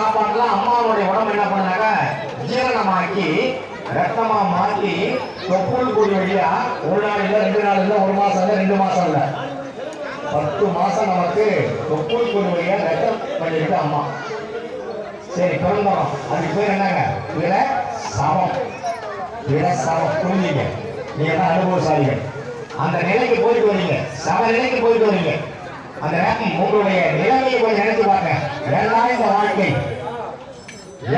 சாப்பாட்டுல அம்மாவுடைய உடம்பு என்ன பண்ணாங்க, ஜீரணமாக்கி ரத்தமா மாற்றி தொப்புள் கொடி வழியா ஒரு நாள் இல்லை, 2 நாள் இல்லை, 1 மாசம் இல்லை, 2 மாசம் இல்லை, 10 மாசம் நமக்கு தொப்புள் கொடி வழியா ரத்தம் பண்ணிட்டு அம்மா. சரி பிறந்தோம், அதுக்கு பேர் என்னங்க, விட சமம். விட சமம். புரிஞ்சுங்க, நீங்க தான் அனுபவசாலிகள். அந்த நிலைக்கு போயிட்டு வரீங்க, சம நிலைக்கு போயிட்டு வரீங்க. அந்த உங்களுடைய நிலைமையை கொஞ்சம் நினைச்சு பாருங்க. வேண்டாம் இந்த வாழ்க்கை,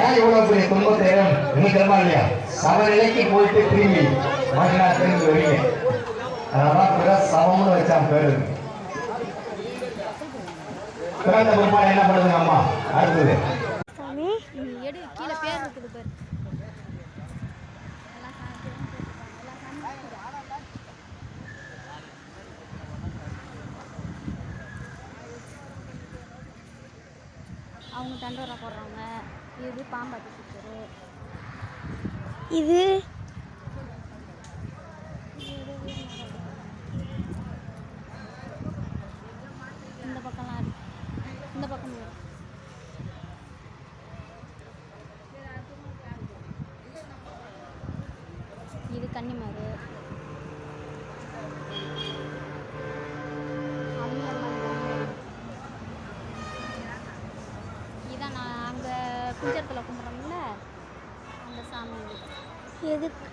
ஏன் இவ்வளவு பெரிய துன்பத்தை இன்னும் தெரியுமா இல்லையா? சமநிலைக்கு போயிட்டு திரும்பி மறுநா திரும்பி வரீங்க. அதனாலதான் பிற சமம்னு வச்சான் பேரு. பிறந்த பெருமாள் என்ன பண்ணுதுங்க அம்மா? அடுத்தது அவங்க தண்டோரா போடுறாங்க. இது பாம்பாட்டி பிடிச்சரு. இது இந்த பக்கம்லாம் இந்த பக்கம் இது கன்னிமாரு. இதான் நான் அங்கே குஞ்சரத்தில் கும்பிட்றோம்ல அந்த சாமி. எதுக்கு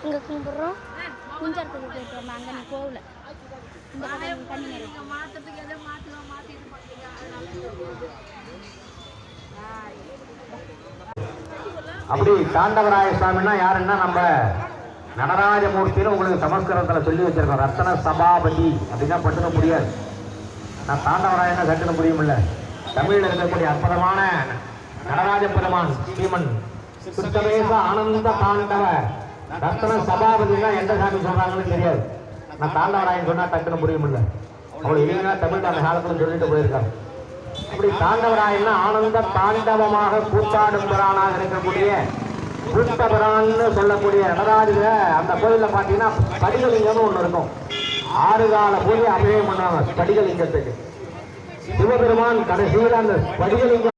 இங்கே கும்பிட்றோம்? குஞ்சரத்துக்கு போயிட்டு வரணும். அங்கே நீ போகல. இந்த பக்கம் கன்னிமாரு மாற்றத்துக்கு எதை மாற்றலாம் மாற்றிட்டு அப்படி தாண்டவராய சுவாமின்னா யாருன்னா நம்ம நடராஜமூர்த்தின்னு உங்களுக்கு சமஸ்கிருதத்தில் சொல்லி வச்சிருக்கோம். ரத்தன சபாபதி அப்படின்னா பட்டுக்க முடியாது. நான் தாண்டவராயனா கட்டுக்க முடியுமில்ல. தமிழில் இருக்கக்கூடிய அற்புதமான நடராஜ பெருமான் ஸ்ரீமன் சுத்தமேச ஆனந்த தாண்டவ ரத்தன சபாபதினா எந்த சாமி சொல்றாங்கன்னு தெரியாது. நான் தாண்டவராயன் சொன்னா டக்குன்னு முடியுமில்ல. அவ்வளோ இல்லைன்னா தமிழ் அந்த காலத்துல சொல்லிட்டு போயிருக்காங்க. இப்படி தாண்டவராயன்னா ஆனந்த தாண்டவமாக கூத்தாடும் பிரானாக இருக்கக்கூடிய கூட்டபிரான்னு சொல்லக்கூடிய நடராஜ அந்த கோயிலில் பார்த்தீங்கன்னா படிகலிங்கம்னு ஒன்று இருக்கும். 6 கால பூஜை அபிஷேகம் பண்ணுவாங்க படிகலிங்கத்துக்கு. சிவபெருமான் கடைசியில் அந்த படிகலிங்கம்